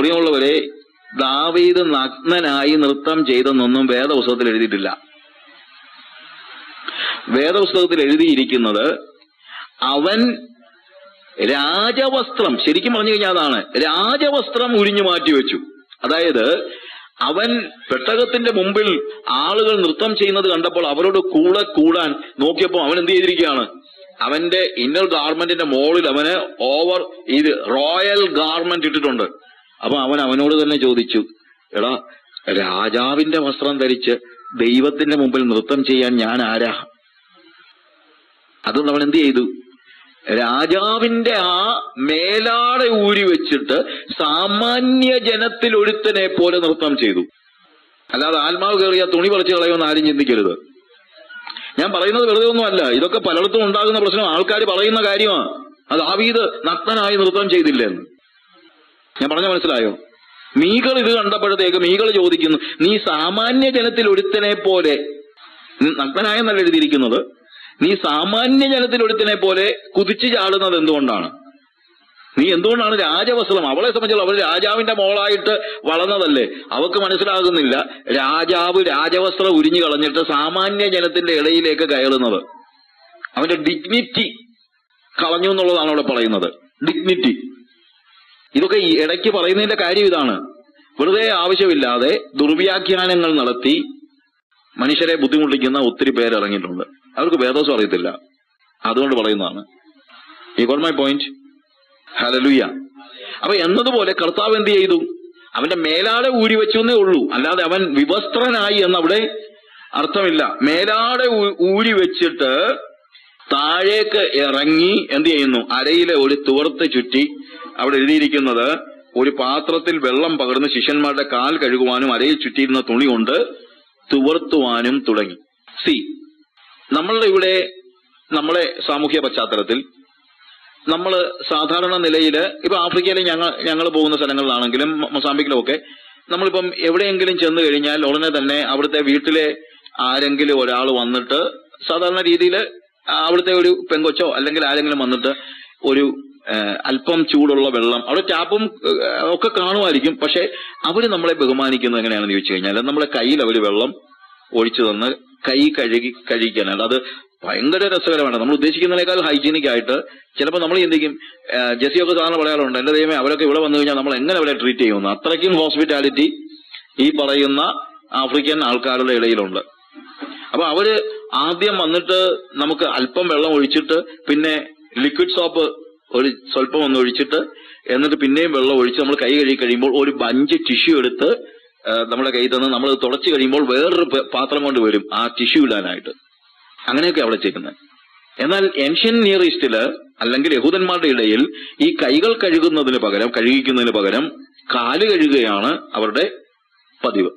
പ്രിയമുള്ളവരെ, ദാവീദ് നഗ്നനായി നൃത്തം ചെയ്തെന്നൊന്നും വേദപുസ്തകത്തിൽ എഴുതിയിട്ടില്ല. വേദപുസ്തകത്തിൽ എഴുതിയിരിക്കുന്നത് അവൻ രാജവസ്ത്രം, ശരിക്കും പറഞ്ഞു കഴിഞ്ഞാൽ അതാണ്, രാജവസ്ത്രം ഉരിഞ്ഞു മാറ്റിവെച്ചു. അതായത് അവൻ പെട്ടകത്തിന്റെ മുമ്പിൽ ആളുകൾ നൃത്തം ചെയ്യുന്നത് കണ്ടപ്പോൾ അവരോട് കൂടെ കൂടാൻ നോക്കിയപ്പോൾ അവൻ എന്ത് ചെയ്തിരിക്കുകയാണ്? അവന്റെ ഇന്നർ ഗാർമെന്റിന്റെ മുകളിൽ അവന് ഓവർ ഇത് റോയൽ ഗാർമെന്റ് ഇട്ടിട്ടുണ്ട്. അപ്പൊ അവൻ അവനോട് തന്നെ ചോദിച്ചു, എടാ, രാജാവിന്റെ വസ്ത്രം ധരിച്ച് ദൈവത്തിന്റെ മുമ്പിൽ നൃത്തം ചെയ്യാൻ ഞാൻ ആരാ? അത് അവൻ എന്ത് ചെയ്തു? രാജാവിന്റെ ആ മേലാടെ ഊരി വെച്ചിട്ട് സാമാന്യ ജനത്തിൽ ഒരുത്തനെ പോലെ നൃത്തം ചെയ്തു. അല്ലാതെ ആത്മാവ് കയറിയ തുണി പറിച്ചു കളയുമെന്ന് ആരും ചിന്തിക്കരുത്. ഞാൻ പറയുന്നത് വെറുതെ ഒന്നുമല്ല, ഇതൊക്കെ പലയിടത്തും ഉണ്ടാകുന്ന പ്രശ്നം. ആൾക്കാർ പറയുന്ന കാര്യമാണ്, അത് ദാവീദ് നഗ്നനായി നൃത്തം ചെയ്തില്ലെന്ന്. ഞാൻ പറഞ്ഞ മനസ്സിലായോ? മീകൾ ഇത് കണ്ടപ്പോഴത്തേക്ക് മീകൾ ചോദിക്കുന്നു, നീ സാമാന്യ ജനത്തിൽ ഒരുത്തനെ പോലെ, നഗ്നനായെന്നല്ല എഴുതിയിരിക്കുന്നത്, നീ സാമാന്യ ജനത്തിൽ ഒരുത്തനെ പോലെ കുതിച്ചു ചാടുന്നത് എന്തുകൊണ്ടാണ്? നീ എന്തുകൊണ്ടാണ് രാജവസ്ത്രം? അവളെ സംബന്ധിച്ചുള്ള അവൾ രാജാവിന്റെ മോളായിട്ട് വളർന്നതല്ലേ, അവൾക്ക് മനസ്സിലാകുന്നില്ല രാജാവ് രാജവസ്ത്രം ഉരിഞ്ഞു കളഞ്ഞിട്ട് സാമാന്യ ജനത്തിന്റെ ഇടയിലേക്ക് കയറുന്നത്. അവന്റെ ഡിഗ്നിറ്റി കളഞ്ഞു എന്നുള്ളതാണ് അവിടെ പറയുന്നത്. ഡിഗ്നിറ്റി. ഇതൊക്കെ ഈ ഇടയ്ക്ക് പറയുന്നതിന്റെ കാര്യം ഇതാണ്. വെറുതെ ആവശ്യമില്ലാതെ ദുർവ്യാഖ്യാനങ്ങൾ നടത്തി മനുഷ്യരെ ബുദ്ധിമുട്ടിക്കുന്ന ഒത്തിരി പേരിറങ്ങിയിട്ടുണ്ട്. അവർക്ക് വേദോസം അറിയത്തില്ല, അതുകൊണ്ട് പറയുന്നതാണ്. You got my point? Hallelujah. അപ്പൊ എന്നതുപോലെ കർത്താവ് എന്ത് ചെയ്തു? അവന്റെ മേലാടെ ഊരി വെച്ചു എന്നേ ഉള്ളൂ, അല്ലാതെ അവൻ വിവസ്ത്രനായി എന്നവിടെ അർത്ഥമില്ല. മേലാടെ ഊരി വെച്ചിട്ട് താഴേക്ക് ഇറങ്ങി എന്ത് ചെയ്യുന്നു? അരയിലെ ഒരു തുവർത്ത് ചുറ്റി. അവിടെ എഴുതിയിരിക്കുന്നത്, ഒരു പാത്രത്തിൽ വെള്ളം പകർന്ന് ശിഷ്യന്മാരുടെ കാൽ കഴുകുവാനും അരയിൽ ചുറ്റിയിരുന്ന തുണി കൊണ്ട് തുവർത്തുവാനും തുടങ്ങി. സി, നമ്മളുടെ ഇവിടെ നമ്മളെ സാമൂഹ്യ പശ്ചാത്തലത്തിൽ നമ്മൾ സാധാരണ നിലയിൽ ഇപ്പൊ ആഫ്രിക്കയിലെ ഞങ്ങൾ പോകുന്ന സ്ഥലങ്ങളിലാണെങ്കിലും മൊസാംബിക്കിലും ഒക്കെ നമ്മളിപ്പം എവിടെയെങ്കിലും ചെന്ന് കഴിഞ്ഞാൽ ഉടനെ തന്നെ അവിടുത്തെ വീട്ടിലെ ആരെങ്കിലും ഒരാൾ വന്നിട്ട് സാധാരണ രീതിയിൽ അവിടുത്തെ ഒരു പെങ്കൊച്ചോ അല്ലെങ്കിൽ ആരെങ്കിലും വന്നിട്ട് ഒരു അല്പം ചൂടുള്ള വെള്ളം, അവിടെ ടാപ്പും ഒക്കെ കാണുമായിരിക്കും. പക്ഷെ അവര് നമ്മളെ ബഹുമാനിക്കുന്നത് എങ്ങനെയാണെന്ന് ചോദിച്ചു കഴിഞ്ഞാൽ നമ്മളെ കയ്യിൽ അവർ വെള്ളം ഒഴിച്ചു തന്ന് കൈ കഴിക്കാനാണ്. അത് ഭയങ്കര രസകരമാണ്. നമ്മൾ ഉദ്ദേശിക്കുന്നതിനേക്കാൾ ഹൈജീനിക് ആയിട്ട് ചിലപ്പോൾ നമ്മൾ ചിന്തിക്കും, ജെസിയൊക്കെ സാധാരണ പറയാറുണ്ട്, എന്റെ ദൈവമേ അവരൊക്കെ ഇവിടെ വന്നു കഴിഞ്ഞാൽ നമ്മൾ എങ്ങനെ അവരെ ട്രീറ്റ് ചെയ്യുമെന്ന്. അത്രയ്ക്കും ഹോസ്പിറ്റാലിറ്റി ഈ പറയുന്ന ആഫ്രിക്കൻ ആൾക്കാരുടെ ഇടയിലുണ്ട്. അപ്പൊ അവര് ആദ്യം വന്നിട്ട് നമുക്ക് അല്പം വെള്ളം ഒഴിച്ചിട്ട് പിന്നെ ലിക്വിഡ് സോപ്പ് ഒരു സ്വല്പം ഒന്ന് ഒഴിച്ചിട്ട് എന്നിട്ട് പിന്നെയും വെള്ളം ഒഴിച്ച് നമ്മൾ കൈ കഴുകി കഴിയുമ്പോൾ ഒരു ബഞ്ച് ടിഷ്യൂ എടുത്ത് നമ്മുടെ കൈ തന്ന് നമ്മൾ തുടച്ചു കഴിയുമ്പോൾ വേറൊരു പാത്രം കൊണ്ട് വരും ആ ടിഷ്യൂ ഇടാനായിട്ട്. അങ്ങനെയൊക്കെ അവിടെ ചെയ്യുന്നത്. എന്നാൽ ഏൻഷ്യൻ നിയർ ഈസ്റ്റില് അല്ലെങ്കിൽ യഹൂദന്മാരുടെ ഇടയിൽ ഈ കൈകൾ കഴുകിക്കുന്നതിന് പകരം കാല് കഴുകുകയാണ് അവരുടെ പതിവ്.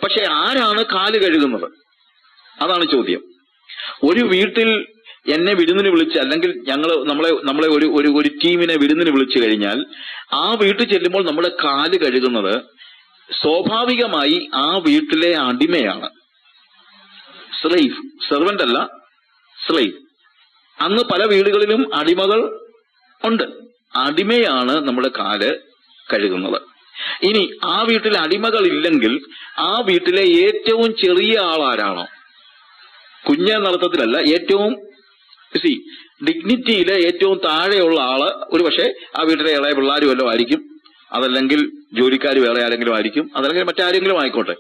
പക്ഷെ ആരാണ് കാല് കഴുകുന്നത്? അതാണ് ചോദ്യം. ഒരു വീട്ടിൽ എന്നെ വിരുന്നിന് വിളിച്ച് അല്ലെങ്കിൽ നമ്മളെ ഒരു ടീമിനെ വിരുന്നിന് വിളിച്ചു കഴിഞ്ഞാൽ ആ വീട്ടിൽ ചെല്ലുമ്പോൾ നമ്മുടെ കാല് കഴുകുന്നത് സ്വാഭാവികമായി ആ വീട്ടിലെ അടിമയാണ്. സ്ലേവ്, സെർവന്റ് അല്ല, സ്ലേവ്. അന്ന് പല വീടുകളിലും അടിമകൾ ഉണ്ട്. അടിമയാണ് നമ്മുടെ കാല് കഴുകുന്നത്. ഇനി ആ വീട്ടിൽ അടിമകൾ ഇല്ലെങ്കിൽ ആ വീട്ടിലെ ഏറ്റവും ചെറിയ ആളാരാണോ, കുഞ്ഞെന്നർത്ഥത്തിലല്ല, ഏറ്റവും ഡിഗ്നിറ്റിയിലെ ഏറ്റവും താഴെയുള്ള ആള് ഒരു പക്ഷേ ആ വീട്ടിലെ ഇളയ പിള്ളേരും വല്ലതും ആയിരിക്കും, അതല്ലെങ്കിൽ ജോലിക്കാർ വേറെ ആരെങ്കിലും ആയിരിക്കും, അതല്ലെങ്കിൽ മറ്റാരെങ്കിലും ആയിക്കോട്ടെ.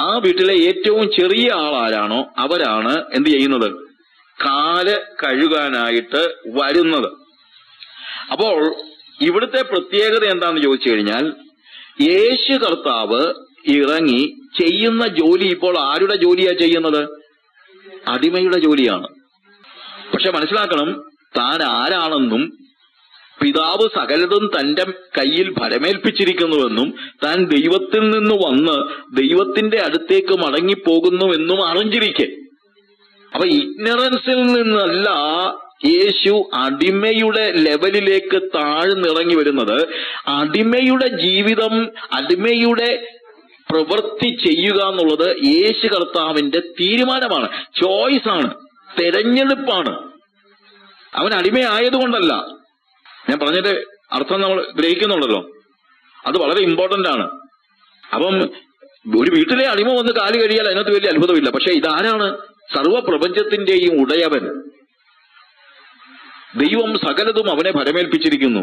ആ വീട്ടിലെ ഏറ്റവും ചെറിയ ആളാരാണോ അവരാണ് എന്ത് ചെയ്യുന്നത്? കാല് കഴുകാനായിട്ട് വരുന്നത്. അപ്പോൾ ഇവിടുത്തെ പ്രത്യേകത എന്താണെന്ന് ചോദിച്ചു കഴിഞ്ഞാൽ, യേശു കർത്താവ് ഇറങ്ങി ചെയ്യുന്ന ജോലി ഇപ്പോൾ ആരുടെ ജോലിയാ ചെയ്യുന്നത്? അടിമയുടെ ജോലിയാണ്. പക്ഷെ മനസ്സിലാക്കണം, താൻ ആരാണെന്നും പിതാവ് സകലതും തന്റെ കയ്യിൽ ഭരമേൽപ്പിച്ചിരിക്കുന്നുവെന്നും താൻ ദൈവത്തിൽ നിന്ന് വന്ന് ദൈവത്തിന്റെ അടുത്തേക്ക് മടങ്ങിപ്പോകുന്നുവെന്നും അറിഞ്ഞിരിക്കെ. അപ്പൊ ഇഗ്നറൻസിൽ നിന്നല്ല യേശു അടിമയുടെ ലെവലിലേക്ക് താഴ്ന്നിറങ്ങി വരുന്നത്. അടിമയുടെ ജീവിതം, അടിമയുടെ പ്രവൃത്തി ചെയ്യുക എന്നുള്ളത് യേശു കർത്താവിന്റെ തീരുമാനമാണ്, ചോയ്സാണ്, തെരഞ്ഞെടുപ്പാണ്. അവൻ അടിമയായതുകൊണ്ടല്ല. ഞാൻ പറഞ്ഞതിന്റെ അർത്ഥം നമ്മൾ ഗ്രഹിക്കുന്നുണ്ടല്ലോ. അത് വളരെ ഇമ്പോർട്ടന്റ് ആണ്. അപ്പം ഒരു വീട്ടിലെ അടിമ വന്ന് കാല് കഴിയാൽ അതിനകത്ത് വലിയ അത്ഭുതമില്ല. പക്ഷെ ഇതാരാണ്? സർവ്വപ്രപഞ്ചത്തിന്റെയും ഉടയവൻ. ദൈവം സകലതും അവനെ ഭരമേൽപ്പിച്ചിരിക്കുന്നു.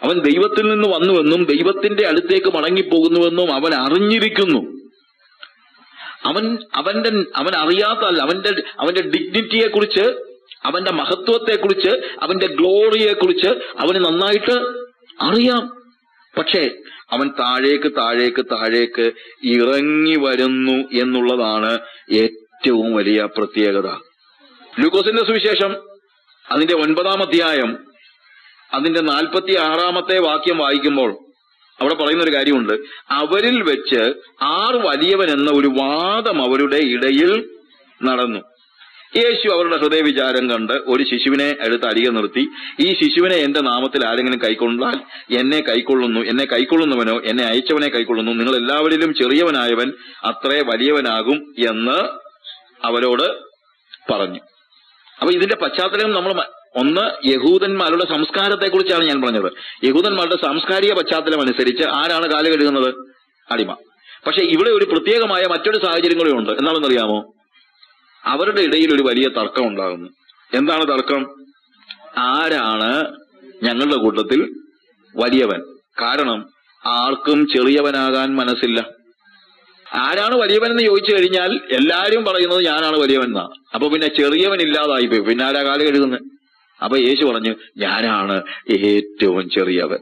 അവൻ ദൈവത്തിൽ നിന്ന് വന്നുവെന്നും ദൈവത്തിന്റെ അടുത്തേക്ക് മടങ്ങിപ്പോകുന്നുവെന്നും അവൻ അറിഞ്ഞിരിക്കുന്നു. അവൻ അറിയാത്തല്ല, അവന്റെ ഡിഗ്നിറ്റിയെ കുറിച്ച്, അവന്റെ മഹത്വത്തെക്കുറിച്ച്, അവന്റെ ഗ്ലോറിയെ കുറിച്ച് അവന് നന്നായിട്ട് അറിയാം. പക്ഷേ അവൻ താഴേക്ക് താഴേക്ക് താഴേക്ക് ഇറങ്ങി വരുന്നു എന്നുള്ളതാണ് ഏറ്റവും വലിയ പ്രത്യേകത. ലൂക്കോസിന്റെ സുവിശേഷം അതിന്റെ 9-ാം അധ്യായം അതിന്റെ 46-ാമത്തെ വാക്യം വായിക്കുമ്പോൾ അവിടെ പറയുന്നൊരു കാര്യമുണ്ട്. അവരിൽ വെച്ച് 6 വലിയവൻ എന്ന ഒരു വാദം അവരുടെ ഇടയിൽ നടന്നു. യേശു അവരുടെ ഹൃദയവിചാരം കണ്ട് ഒരു ശിശുവിനെ എടുത്ത് അരികെ നിർത്തി, ഈ ശിശുവിനെ എന്റെ നാമത്തിൽ ആരെങ്കിലും കൈക്കൊണ്ടാൽ എന്നെ കൈക്കൊള്ളുന്നു, എന്നെ കൈക്കൊള്ളുന്നവനോ എന്നെ അയച്ചവനെ കൈക്കൊള്ളുന്നു. നിങ്ങൾ എല്ലാവരിലും ചെറിയവനായവൻ അത്രേ വലിയവനാകും എന്ന് അവരോട് പറഞ്ഞു. അപ്പൊ ഇതിന്റെ പശ്ചാത്തലം നമ്മൾ ഒന്ന് യഹൂദന്മാരുടെ സംസ്കാരത്തെക്കുറിച്ചാണ് ഞാൻ പറഞ്ഞത്. യഹൂദന്മാരുടെ സാംസ്കാരിക പശ്ചാത്തലം അനുസരിച്ച് ആരാണ് കാല് കഴുകുന്നത്? അടിമ. പക്ഷെ ഇവിടെ ഒരു പ്രത്യേകമായ മറ്റൊരു സാഹചര്യം കൂടെ ഉണ്ട്. എന്താണെന്നറിയാമോ? അവരുടെ ഇടയിൽ ഒരു വലിയ തർക്കം ഉണ്ടാകുന്നു. എന്താണ് തർക്കം? ആരാണ് ഞങ്ങളുടെ കൂട്ടത്തിൽ വലിയവൻ? കാരണം ആർക്കും ചെറിയവനാകാൻ മനസ്സില്ല. ആരാണ് വലിയവൻ എന്ന് ചോദിച്ചു കഴിഞ്ഞാൽ എല്ലാരും പറയുന്നത് ഞാനാണ് വലിയവൻ എന്നാ. അപ്പൊ പിന്നെ ചെറിയവൻ ഇല്ലാതായിപ്പോയി. പിന്നെ ആരാ കാല് കഴുകുന്നത്? അപ്പൊ യേശു പറഞ്ഞു, ഞാനാണ് ഏറ്റവും ചെറിയവൻ.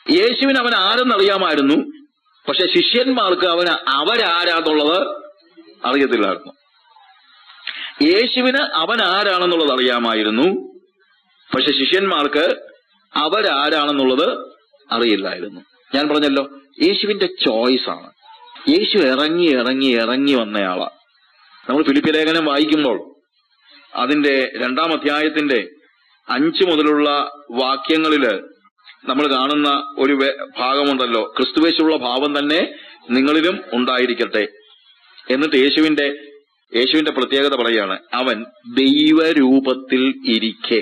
യേശുവിന് അവൻ ആരെന്നറിയാമായിരുന്നു. പക്ഷെ ശിഷ്യന്മാർക്ക് അവരാരാന്നുള്ളത് അറിയത്തില്ലായിരുന്നു. യേശുവിന് അവൻ ആരാണെന്നുള്ളത് അറിയാമായിരുന്നു. പക്ഷെ ശിഷ്യന്മാർക്ക് അവരാരാണെന്നുള്ളത് അറിയില്ലായിരുന്നു. ഞാൻ പറഞ്ഞല്ലോ, യേശുവിന്റെ ചോയ്സ് ആണ്. യേശു ഇറങ്ങി ഇറങ്ങി ഇറങ്ങി വന്നയാളാ. നമ്മൾ ഫിലിപ്പി ലേഖനം വായിക്കുമ്പോൾ അതിന്റെ 2-ാം അധ്യായത്തിന്റെ 5 മുതലുള്ള വാക്യങ്ങളില് നമ്മൾ കാണുന്ന ഒരു ഭാഗമുണ്ടല്ലോ, ക്രിസ്തുവേശുള്ള ഭാവം തന്നെ നിങ്ങളിലും ഉണ്ടായിരിക്കട്ടെ. എന്നിട്ട് യേശുവിന്റെ പ്രത്യേകത പറയാണ്, അവൻ ദൈവരൂപത്തിൽ ഇരിക്കെ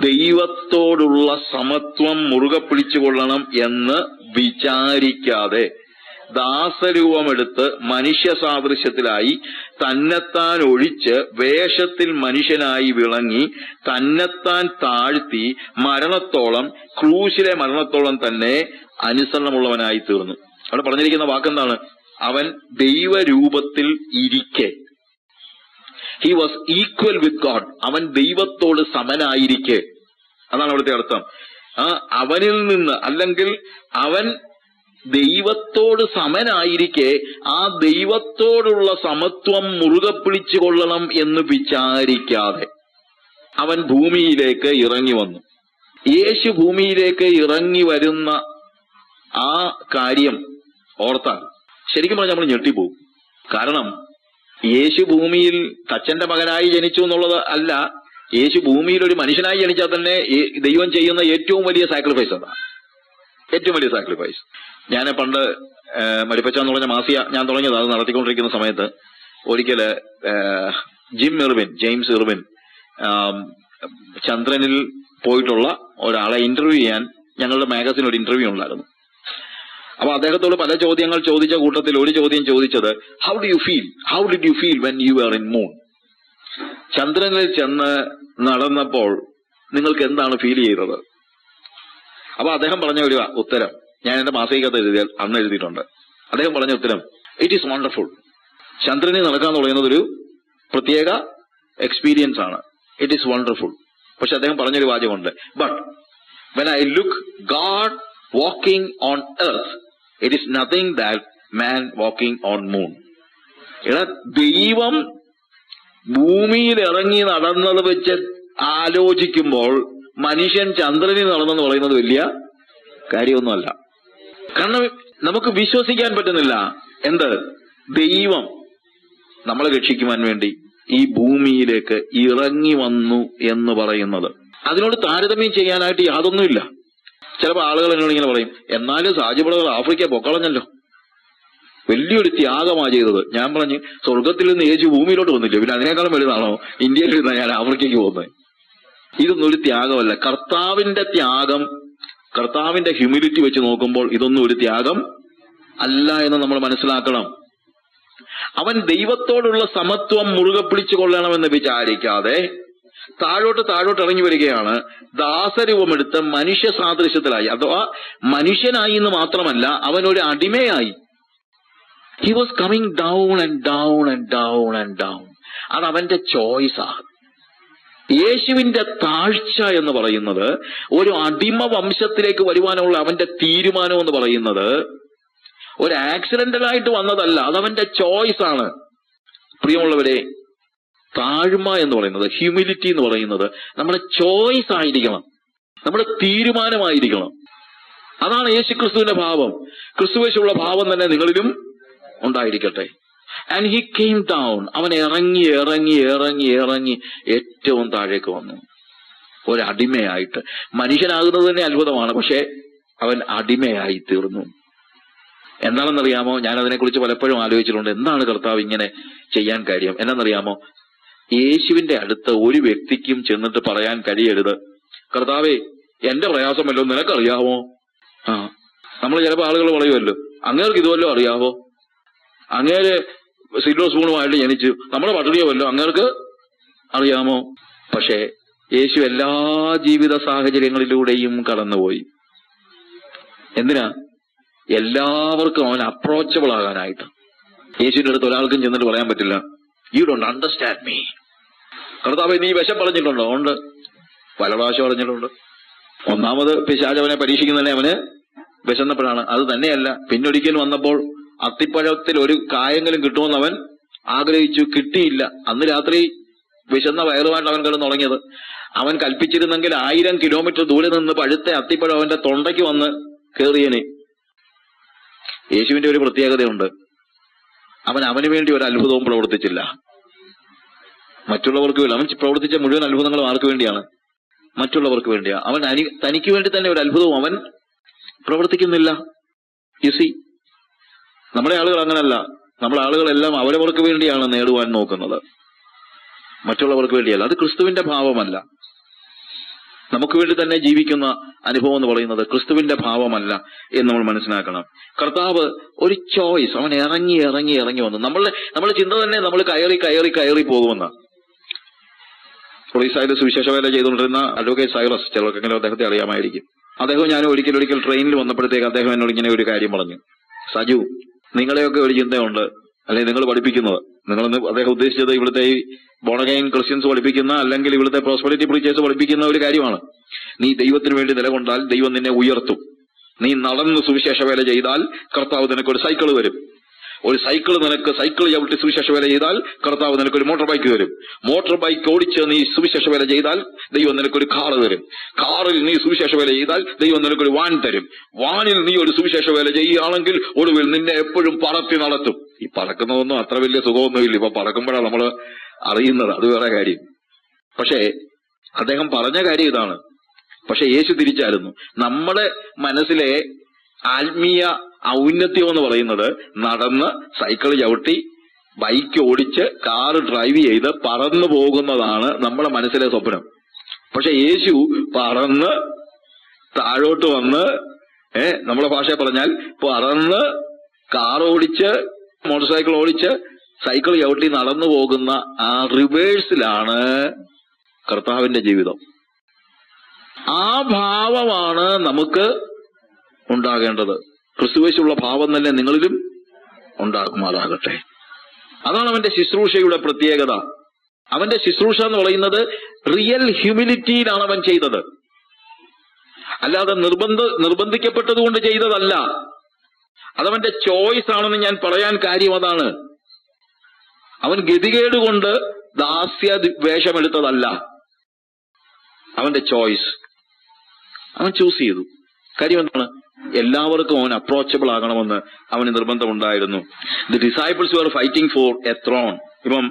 ദൈവത്തോടുള്ള സമത്വം മുറുകെ പിടിച്ചുകൊള്ളണം എന്ന് വിചാരിക്കാതെ ദാസരൂപമെടുത്ത് മനുഷ്യ സാദൃശ്യത്തിലായി തന്നെത്താൻ ഒഴിച്ച് വേഷത്തിൽ മനുഷ്യനായി വിളങ്ങി തന്നെത്താൻ താഴ്ത്തി മരണത്തോളം, ക്രൂശിലെ മരണത്തോളം തന്നെ അനുസരണമുള്ളവനായി തീർന്നു. അവിടെ പറഞ്ഞിരിക്കുന്ന വാക്കെന്താണ്? അവൻ ദൈവരൂപത്തിൽ ഇരിക്കെ. He was equal with God. അവൻ ദൈവത്തോട് സമനായിരിക്കെ. അതാണ് അവിടുത്തെ അർത്ഥം. അവനിൽ നിന്ന്, അല്ലെങ്കിൽ അവൻ ദൈവത്തോട് സമനായിരിക്കെ ആ ദൈവത്തോടുള്ള സമത്വം മുറുകെ പിടിച്ചു കൊള്ളണം എന്ന് വിചാരിക്കാതെ അവൻ ഭൂമിയിലേക്ക് ഇറങ്ങി വന്നു. യേശു ഭൂമിയിലേക്ക് ഇറങ്ങി വരുന്ന ആ കാര്യം ഓർത്താൽ ശരിക്കും പറഞ്ഞാൽ നമ്മൾ ഞെട്ടിപ്പോകും. കാരണം യേശു ഭൂമിയിൽ തച്ചന്റെ മകനായി ജനിച്ചു എന്നുള്ളത് അല്ല, യേശു ഭൂമിയിൽ ഒരു മനുഷ്യനായി ജനിച്ചാൽ തന്നെ ദൈവം ചെയ്യുന്ന ഏറ്റവും വലിയ സാക്രിഫൈസ് അതാണ്. ഏറ്റവും വലിയ സാക്രിഫൈസ്. ഞാൻ പണ്ട് മരിപ്പച്ച എന്ന് പറഞ്ഞ മാസിയ ഞാൻ തുടങ്ങിയത്, അത് നടത്തിക്കൊണ്ടിരിക്കുന്ന സമയത്ത് ഒരിക്കല് ജെയിംസ് ഇർവിൻ ചന്ദ്രനിൽ പോയിട്ടുള്ള ഒരാളെ ഇന്റർവ്യൂ ചെയ്യാൻ ഞങ്ങളുടെ മാഗസിൻ ഒരു ഇന്റർവ്യൂ ഉണ്ടായിരുന്നു. അപ്പൊ അദ്ദേഹത്തോട് പല ചോദ്യങ്ങൾ ചോദിച്ച കൂട്ടത്തിൽ ഒരു ചോദ്യം ചോദിച്ചത്, how did you feel when you are in moon? ചന്ദ്രനിൽ ചെന്ന് നടന്നപ്പോൾ നിങ്ങൾക്ക് എന്താണ് ഫീൽ ചെയ്തത്? അപ്പൊ അദ്ദേഹം പറഞ്ഞ ഒരു ഉത്തരം ഞാൻ എന്റെ മാസികക്കകത്ത് അന്ന് എഴുതിയിട്ടുണ്ട്. അദ്ദേഹം പറഞ്ഞ ഉത്തരം, ഇറ്റ് ഈസ് വണ്ടർഫുൾ. ചന്ദ്രനിൽ നടക്കാന്ന് പറയുന്നത് ഒരു പ്രത്യേക എക്സ്പീരിയൻസ് ആണ്. It is wonderful. പക്ഷെ അദ്ദേഹം പറഞ്ഞൊരു വാചകമുണ്ട്, but when I look God walking on earth, it is nothing that man walking on moon. എടാ, ദൈവം ഭൂമിയിൽ ഇറങ്ങി നടന്നത് വെച്ച് ആലോചിക്കുമ്പോൾ മനുഷ്യൻ ചന്ദ്രനിൽ നടന്നെന്ന് പറയുന്നത് വലിയ കാര്യമൊന്നുമല്ല. കാരണം നമുക്ക് വിശ്വസിക്കാൻ പറ്റുന്നില്ല. എന്ത്? ദൈവം നമ്മളെ രക്ഷിക്കുവാൻ വേണ്ടി ഈ ഭൂമിയിലേക്ക് ഇറങ്ങി വന്നു എന്ന് പറയുന്നത്. അതിനോട് താരതമ്യം ചെയ്യാനായിട്ട് യാതൊന്നുമില്ല. ചിലപ്പോൾ ആളുകൾ എന്നോട് ഇങ്ങനെ പറയും, എന്നാലും സാജിബുളകൾ ആഫ്രിക്ക പൊക്കളഞ്ഞല്ലോ, വലിയൊരു ത്യാഗമാണ് ചെയ്തത്. ഞാൻ പറഞ്ഞു, സ്വർഗത്തിൽ നിന്ന് യേശു ഭൂമിയിലോട്ട് വന്നില്ലേ, പിന്നെ അതിനേക്കാളും വലുതാണോ ഇന്ത്യയിൽ ഇരുന്ന ഞാൻ ആഫ്രിക്കയ്ക്ക് പോകുന്നത്? ഇതൊന്നും ഒരു ത്യാഗമല്ല. കർത്താവിന്റെ ത്യാഗം കർത്താവിന്റെ ഹ്യൂമിലിറ്റി വെച്ച് നോക്കുമ്പോൾ ഇതൊന്നും ഒരു ത്യാഗം അല്ല എന്ന് നമ്മൾ മനസ്സിലാക്കണം. അവൻ ദൈവത്തോടുള്ള സമത്വം മുറുകെ പിടിച്ചു കൊള്ളണമെന്ന് വിചാരിക്കാതെ താഴോട്ട് ഇറങ്ങി വരികയാണ്. ദാസരൂപമെടുത്ത് മനുഷ്യ സാദൃശ്യത്തിലായി, അഥവാ മനുഷ്യനായി എന്ന് മാത്രമല്ല, അവൻ ഒരു അടിമയായി. He was coming down and down and down and down. അത് അവന്റെ ചോയ്സാണ്. യേശുവിന്റെ താഴ്ച എന്ന് പറയുന്നത്, ഒരു അടിമ വംശത്തിലേക്ക് വരുവാനുള്ള അവന്റെ തീരുമാനം എന്ന് പറയുന്നത് ഒരു ആക്സിഡന്റലായിട്ട് വന്നതല്ല, അതവന്റെ ചോയ്സ് ആണ്. പ്രിയമുള്ളവരെ, താഴ്മ എന്ന് പറയുന്നത്, ഹ്യൂമിലിറ്റി എന്ന് പറയുന്നത് നമ്മുടെ ചോയ്സ് ആയിരിക്കണം, നമ്മുടെ തീരുമാനമായിരിക്കണം. അതാണ് യേശു ക്രിസ്തുവിന്റെ ഭാവം. ക്രിസ്തുവേശുള്ള ഭാവം തന്നെ നിങ്ങളിലും ഉണ്ടായിരിക്കട്ടെ. And he came down. അവൻ ഇറങ്ങി ഇറങ്ങി ഇറങ്ങി ഇറങ്ങി ഏറ്റവും താഴേക്ക് വന്നു, ഒരടിമയായിട്ട്. മനുഷ്യനാകുന്നത് തന്നെ അത്ഭുതമാണ്, പക്ഷെ അവൻ അടിമയായി തീർന്നു. എന്താണെന്നറിയാമോ? ഞാൻ അതിനെക്കുറിച്ച് പലപ്പോഴും ആലോചിച്ചിട്ടുണ്ട്. എന്താണ് കർത്താവ് ഇങ്ങനെ ചെയ്യാൻ കാര്യം? എന്നാണെന്നറിയാമോ? യേശുവിന്റെ അടുത്ത് ഒരു വ്യക്തിക്കും ചെന്നിട്ട് പറയാൻ കഴിയരുത്, കർത്താവേ എന്റെ പ്രയാസം വല്ലോ നിനക്കറിയാമോ? നമ്മൾ ചിലപ്പോൾ ആളുകൾ പറയുമല്ലോ, അങ്ങേർക്ക് ഇതുവല്ലോ അറിയാവോ? അങ്ങേര് സിൽവർ സ്പൂണുമായിട്ട് ജനിച്ചു, നമ്മുടെ പട്ടിണിയോ അങ്ങേർക്ക് അറിയാമോ? പക്ഷേ യേശു എല്ലാ ജീവിത സാഹചര്യങ്ങളിലൂടെയും കടന്നുപോയി. എന്തിനാ? എല്ലാവർക്കും അവൻ അപ്രോച്ചബിൾ ആകാനായിട്ട്. യേശുവിന്റെ അടുത്ത് ഒരാൾക്കും ചെന്നിട്ട് പറയാൻ പറ്റില്ല, യു ഡോണ്ട് അണ്ടർസ്റ്റാൻഡ് മീ. കർത്താവേ നീ വിഷം പറഞ്ഞിട്ടുണ്ടോ? ഉണ്ട്, പല പ്രാവശ്യം പറഞ്ഞിട്ടുണ്ട്. ഒന്നാമത് പിശാച് അവനെ പരീക്ഷിക്കുന്നതന്നെ അവന് വിശന്നപ്പോഴാണ്. അത് തന്നെയല്ല, പിന്നൊരിക്കൽ വന്നപ്പോൾ അത്തിപ്പഴത്തിൽ ഒരു കായെങ്കിലും കിട്ടുമെന്ന് അവൻ ആഗ്രഹിച്ചു, കിട്ടിയില്ല. അന്ന് രാത്രി വിശന്ന വയറുമായിട്ട് അവൻ കിടന്ന് തുടങ്ങിയത്. അവൻ കൽപ്പിച്ചിരുന്നെങ്കിൽ 1000 കിലോമീറ്റർ ദൂരെ നിന്ന് പഴുത്ത അത്തിപ്പഴം അവന്റെ തൊണ്ടയ്ക്ക് വന്ന് കയറിയനെ. യേശുവിന്റെ ഒരു പ്രത്യേകതയുണ്ട്, അവന് വേണ്ടി ഒരു അത്ഭുതവും പ്രവർത്തിച്ചില്ല, മറ്റുള്ളവർക്ക് വേണ്ടി. അവൻ പ്രവർത്തിച്ച മുഴുവൻ അത്ഭുതങ്ങളും ആർക്ക് വേണ്ടിയാണ്? മറ്റുള്ളവർക്ക് വേണ്ടിയാ. അവൻ തനിക്ക് വേണ്ടി തന്നെ ഒരു അത്ഭുതവും അവൻ പ്രവർത്തിക്കുന്നില്ല. യുസി, നമ്മുടെ ആളുകൾ അങ്ങനല്ല. നമ്മുടെ ആളുകളെല്ലാം അവരവർക്ക് വേണ്ടിയാണ് നേടുവാൻ നോക്കുന്നത്, മറ്റുള്ളവർക്ക് വേണ്ടിയല്ല. അത് ക്രിസ്തുവിന്റെ ഭാവമല്ല. നമുക്ക് വേണ്ടി തന്നെ ജീവിക്കുന്ന അനുഭവം എന്ന് പറയുന്നത് ക്രിസ്തുവിന്റെ ഭാവമല്ല എന്ന് നമ്മൾ മനസ്സിലാക്കണം. കർത്താവ് ഒരു ചോയ്സ്, അവൻ ഇറങ്ങി ഇറങ്ങി ഇറങ്ങി വന്നു. നമ്മളെ ചിന്ത തന്നെ നമ്മൾ കയറി കയറി കയറി പോകുമെന്ന. പോലീസായിട്ട് സുവിശേഷ വേല ചെയ്തുകൊണ്ടിരുന്ന അഡ്വക്കേറ്റ് സൈറസ്, ചിലർക്കെങ്കിലും അദ്ദേഹത്തെ അറിയാമായിരിക്കും. അദ്ദേഹം ഞാൻ ഒരിക്കൽ ട്രെയിനിൽ വന്നപ്പോഴത്തേക്ക് അദ്ദേഹം എന്നോട് ഇങ്ങനെ ഒരു കാര്യം പറഞ്ഞു, സജു, നിങ്ങളെയൊക്കെ ഒരു ചിന്തയുണ്ട്, അല്ലെങ്കിൽ നിങ്ങൾ പഠിപ്പിക്കുന്നത്, നിങ്ങളെന്ന് അദ്ദേഹം ഉദ്ദേശിച്ചത് ഇവിടുത്തെ ഈ ബോണഗൈൻ ക്രിസ്ത്യൻസ് പഠിപ്പിക്കുന്ന, അല്ലെങ്കിൽ ഇവിടുത്തെ പ്രോസ്പെരിറ്റി പ്രീച്ചേഴ്സ് പഠിപ്പിക്കുന്ന ഒരു കാര്യമാണ്. നീ ദൈവത്തിന് വേണ്ടി നിലകൊണ്ടാൽ ദൈവം നിന്നെ ഉയർത്തും. നീ നടന്ന് സുവിശേഷ വേല ചെയ്താൽ കർത്താവ് നിനക്കൊരു സൈക്കിൾ തരും. ഒരു സൈക്കിൾ ചവിട്ടി സുവിശേഷ വേല ചെയ്താൽ കർത്താവ് നിനക്കൊരു മോട്ടോർ ബൈക്ക് തരും. മോട്ടോർ ബൈക്ക് ഓടിച്ച് നീ സുവിശേഷ വേല ചെയ്താൽ ദൈവം നിനക്കൊരു കാറ് തരും. കാറിൽ നീ സുവിശേഷ വേല ചെയ്താൽ ദൈവം നിനക്കൊരു വാൻ തരും. വാനിൽ നീ ഒരു സുവിശേഷ വേല ചെയ്യുകയാണെങ്കിൽ ഒടുവിൽ നിന്നെ എപ്പോഴും പറത്തി നടത്തും. ഈ പറക്കുന്നതൊന്നും അത്ര വലിയ സുഖമൊന്നുമില്ല, ഇപ്പൊ പറക്കുമ്പോഴാണ് നമ്മൾ അറിയുന്നത്, അത് വേറെ കാര്യം. പക്ഷേ അദ്ദേഹം പറഞ്ഞ കാര്യം ഇതാണ്. പക്ഷെ യേശു തിരിച്ചായിരുന്നു. നമ്മുടെ മനസ്സിലെ ആത്മീയ ഔന്നത്യം എന്ന് പറയുന്നത് നടന്ന് സൈക്കിൾ ചവിട്ടി ബൈക്ക് ഓടിച്ച് കാറ് ഡ്രൈവ് ചെയ്ത് പറന്നു പോകുന്നതാണ് നമ്മുടെ മനസ്സിലെ സ്വപ്നം. പക്ഷെ യേശു പറന്ന് താഴോട്ട് വന്ന്, നമ്മളെ ഭാഷയെ പറഞ്ഞാൽ പറന്ന് കാർ ഓടിച്ച് മോട്ടോർ സൈക്കിൾ ഓടിച്ച് സൈക്കിൾ ചവിട്ടി നടന്നു പോകുന്ന ആ റിവേഴ്സിലാണ് കർത്താവിന്റെ ജീവിതം. ആ ഭാവമാണ് നമുക്ക് ഉണ്ടാകേണ്ടത്. ക്രിസ്തുവേശുള്ള ഭാവം തന്നെ നിങ്ങളിലും ഉണ്ടാകുമാറാകട്ടെ. അതാണ് അവന്റെ ശുശ്രൂഷയുടെ പ്രത്യേകത. അവന്റെ ശുശ്രൂഷ എന്ന് പറയുന്നത് റിയൽ ഹ്യൂമിലിറ്റിയിലാണ് അവൻ ചെയ്തത്, അല്ലാതെ നിർബന്ധിക്കപ്പെട്ടതുകൊണ്ട് ചെയ്തതല്ല. അതവന്റെ ചോയ്സ് ആണെന്ന് ഞാൻ പറയാൻ കാര്യം അതാണ്. അവൻ ഗതികേട് കൊണ്ട് ദാസ്യ വേഷമെടുത്തതല്ല, അവന്റെ ചോയ്സ്. അവൻ ചൂസ് ചെയ്തു. കാര്യം എന്താണ്? എല്ലാവർക്കും അവൻ അപ്രോച്ചബിൾ ആകണമെന്ന് അവന് നിർബന്ധമുണ്ടായിരുന്നു. The disciples were fighting for a throne. ഇപ്പം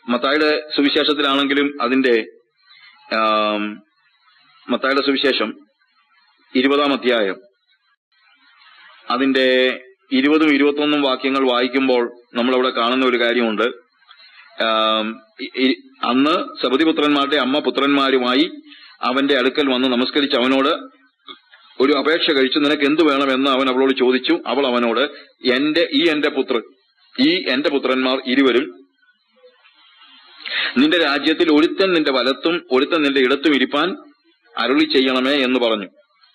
മത്തായിയുടെ സുവിശേഷത്തിലാണെങ്കിലും അതിന്റെ മത്തായിയുടെ സുവിശേഷം 20-ാം അധ്യായം അതിന്റെ 20ഉം 21ഉം വാക്യങ്ങൾ വായിക്കുമ്പോൾ നമ്മളവിടെ കാണുന്ന ഒരു കാര്യമുണ്ട്. അന്ന് സബദിപുത്രന്മാരുടെ അമ്മ പുത്രന്മാരുമായി അവന്റെ അടുക്കൽ വന്ന് നമസ്കരിച്ച് അവനോട്, ഒരു അപേക്ഷ കഴിച്ചു, നിനക്ക് എന്ത് വേണമെന്ന് അവൻ അവളോട് ചോദിച്ചു. അവൾ അവനോട്, എന്റെ പുത്രന്മാർ ഇരുവരും നിന്റെ രാജ്യത്തിൽ ഒരുത്തൻ നിന്റെ വലത്തും ഒരുത്തൻ നിന്റെ ഇടത്തും ഇരിപ്പാൻ അരുളി ചെയ്യണമേ എന്ന് പറഞ്ഞു.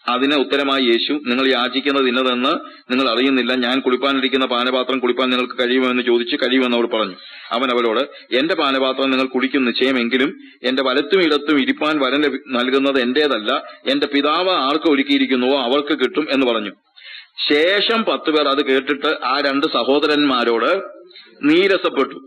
അതിന് ഉത്തരമായി യേശു, നിങ്ങൾ യാചിക്കുന്നത് ഇന്നതെന്ന് നിങ്ങൾ അറിയുന്നില്ല. ഞാൻ കുടിപ്പാനിരിക്കുന്ന പാനപാത്രം കുടിപ്പാൻ നിങ്ങൾക്ക് കഴിയുമോ എന്ന് ചോദിച്ചു. കഴിയുമെന്ന് അവൾ പറഞ്ഞു. അവൻ അവളോട്, എന്റെ പാനപാത്രം നിങ്ങൾ കുടിക്കും നിശ്ചയമെങ്കിലും എന്റെ വലത്തും ഇടത്തും ഇരിപ്പാൻ വരൻ നൽകുന്നത് എന്റേതല്ല, എന്റെ പിതാവ് ആർക്ക് ഒരുക്കിയിരിക്കുന്നുവോ അവൾക്ക് കിട്ടും എന്ന് പറഞ്ഞു. ശേഷം 10 പേർ അത് കേട്ടിട്ട് ആ 2 സഹോദരന്മാരോട് നീരസപ്പെട്ടു.